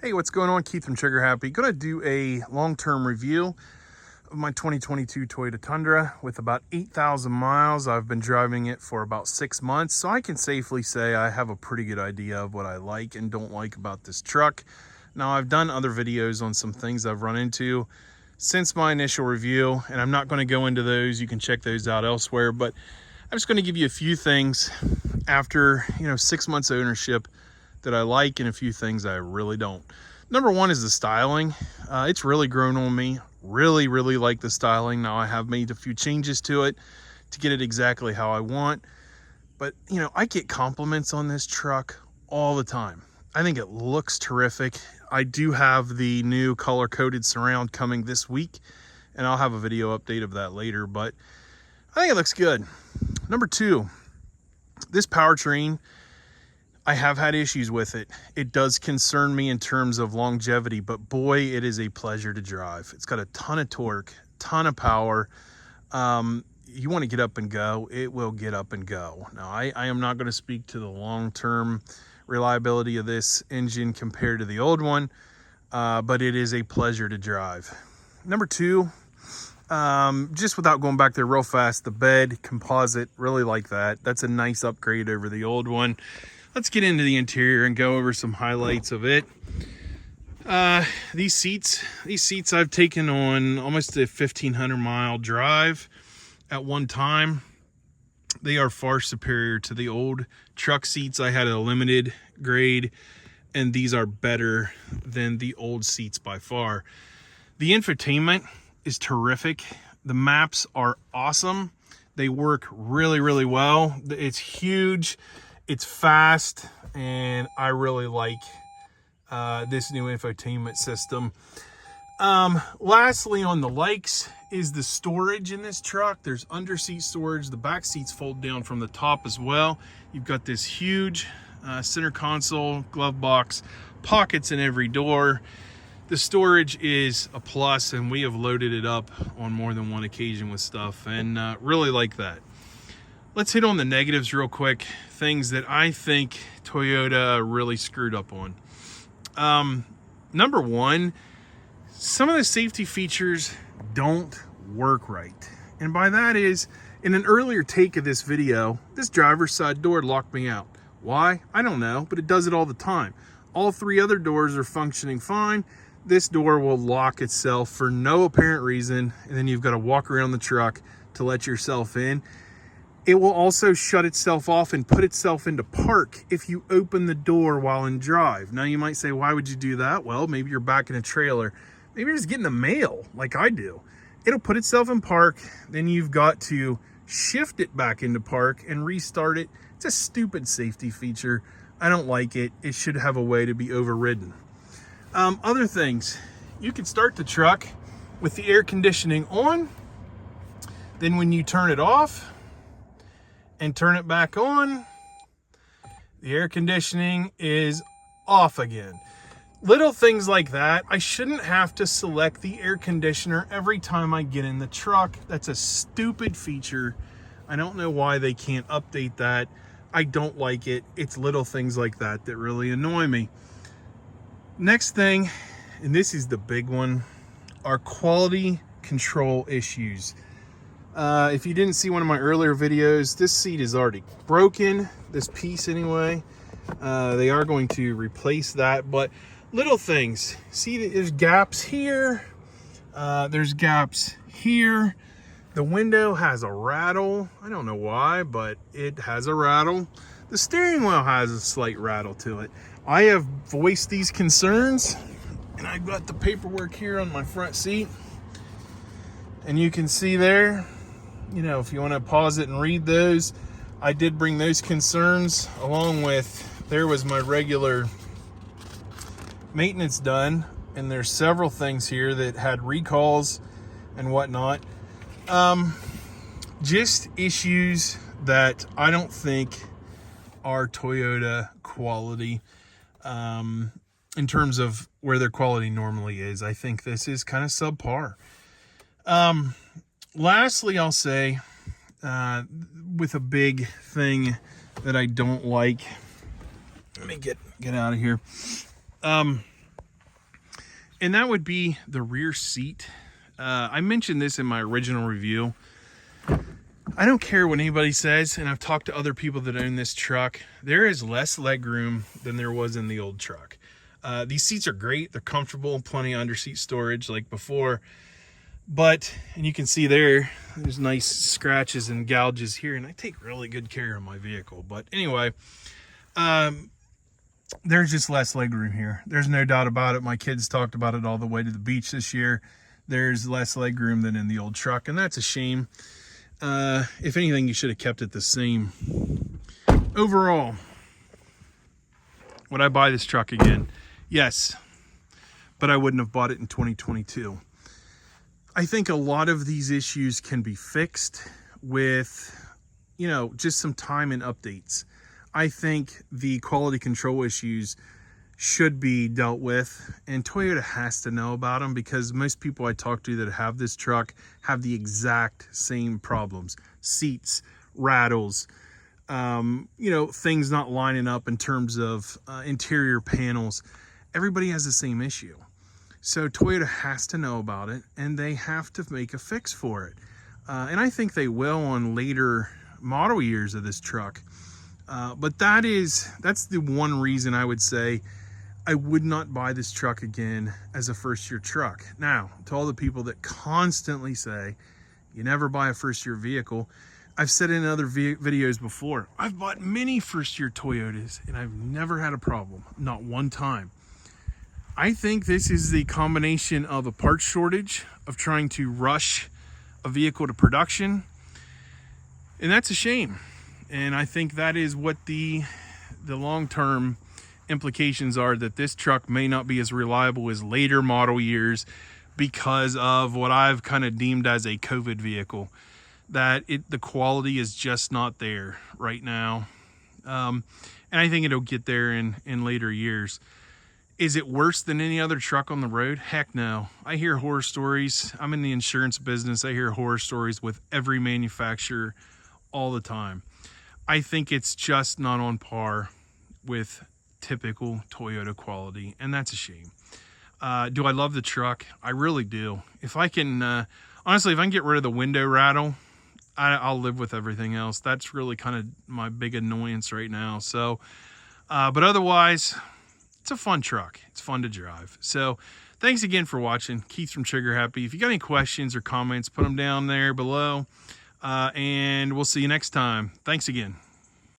Hey, what's going on? Keith from Trigger Happy. Gonna do a long-term review of my 2022 Toyota Tundra with about 8,000 miles. I've been driving it for about 6 months, so I can safely say I have a pretty good idea of what I like and don't like about this truck. Now, I've done other videos on some things I've run into since my initial review, and I'm not going to go into those. You can check those out elsewhere, but I'm just going to give you a few things after 6 months ownership that I like and a few things I really don't. Number one is the styling. It's really grown on me. Really like the styling. Now, I have made a few changes to it to get it exactly how I want, but I get compliments on this truck all the time. I think it looks terrific. I do have the new color-coded surround coming this week, and I'll have a video update of that later, but I think it looks good. Number two, this powertrain, I have had issues with it. It does concern me in terms of longevity, but boy, it is a pleasure to drive. It's got a ton of torque, ton of power. You want to get up and go, it will get up and go. Now, I am not going to speak to the long-term reliability of this engine compared to the old one, but it is a pleasure to drive. Number two, just without going back there real fast, the bed composite, really like that. That's a nice upgrade over the old one. Let's get into the interior and go over some highlights of it. These seats I've taken on almost a 1,500 mile drive at one time. They are far superior to the old truck seats. I had a limited grade, and these are better than the old seats by far. The infotainment is terrific. The maps are awesome. They work really well. It's huge. It's fast, and I really like this new infotainment system. Lastly, on the likes is the storage in this truck. There's under-seat storage. The back seats fold down from the top as well. You've got this huge center console, glove box, pockets in every door. The storage is a plus, and we have loaded it up on more than one occasion with stuff, and really like that. Let's hit on the negatives real quick. Things that I think Toyota really screwed up on. Number one, some of the safety features don't work right. And by that is, in an earlier take of this video, this driver's side door locked me out. Why? I don't know, but it does it all the time. All three other doors are functioning fine. This door will lock itself for no apparent reason, and then you've got to walk around the truck to let yourself in. It will also shut itself off and put itself into park if you open the door while in drive. Now, you might say, why would you do that? Well, maybe you're back in a trailer. Maybe you're just getting the mail like I do. It'll put itself in park. Then you've got to shift it back into park and restart it. It's a stupid safety feature. I don't like it. It should have a way to be overridden. Other things, you can start the truck with the air conditioning on. Then when you turn it off and turn it back on, the air conditioning is off again. Little things like that. I shouldn't have to select the air conditioner every time I get in the truck. That's a stupid feature. I don't know why they can't update that. I don't like it. It's little things like that that really annoy me. Next thing, and this is the big one, are quality control issues. If you didn't see one of my earlier videos, this seat is already broken, this piece anyway. They are going to replace that, but little things. See, there's gaps here. There's gaps here. The window has a rattle. I don't know why, but it has a rattle. The steering wheel has a slight rattle to it. I have voiced these concerns, and I've got the paperwork here on my front seat. And you can see there, if you want to pause it and read those, I did bring those concerns along with, there was my regular maintenance done, and there's several things here that had recalls and whatnot. Just issues that I don't think are Toyota quality in terms of where their quality normally is. I think this is kind of subpar. Lastly, I'll say, with a big thing that I don't like, let me get out of here. And that would be the rear seat. I mentioned this in my original review. I don't care what anybody says, and I've talked to other people that own this truck. There is less legroom than there was in the old truck. These seats are great. They're comfortable, plenty of underseat storage like before. But, and you can see there's nice scratches and gouges here, and I take really good care of my vehicle. But anyway, there's just less legroom here. There's no doubt about it. My kids talked about it all the way to the beach this year. There's less legroom than in the old truck, and that's a shame. If anything, you should have kept it the same. Overall, would I buy this truck again? Yes, but I wouldn't have bought it in 2022. I think a lot of these issues can be fixed with, just some time and updates. I think the quality control issues should be dealt with, and Toyota has to know about them, because most people I talk to that have this truck have the exact same problems. Seats, rattles, things not lining up in terms of interior panels. Everybody has the same issue. So Toyota has to know about it, and they have to make a fix for it. And I think they will on later model years of this truck. But that's the one reason I would say I would not buy this truck again as a first-year truck. Now, to all the people that constantly say, you never buy a first-year vehicle, I've said in other videos before, I've bought many first-year Toyotas, and I've never had a problem, not one time. I think this is the combination of a parts shortage, of trying to rush a vehicle to production, and that's a shame. And I think that is what the long-term implications are, that this truck may not be as reliable as later model years because of what I've kind of deemed as a COVID vehicle, that the quality is just not there right now. And I think it'll get there in later years. Is it worse than any other truck on the road? Heck no. I hear horror stories. I'm in the insurance business. I hear horror stories with every manufacturer all the time. I think it's just not on par with typical Toyota quality, and that's a shame. Do I love the truck? I really do. If I can, honestly, if I can get rid of the window rattle, I'll live with everything else. That's really kind of my big annoyance right now. So, but otherwise, it's a fun truck. It's fun to drive. So thanks again for watching. Keith from Trigger Happy. If you got any questions or comments, put them down there below. And we'll see you next time. Thanks again.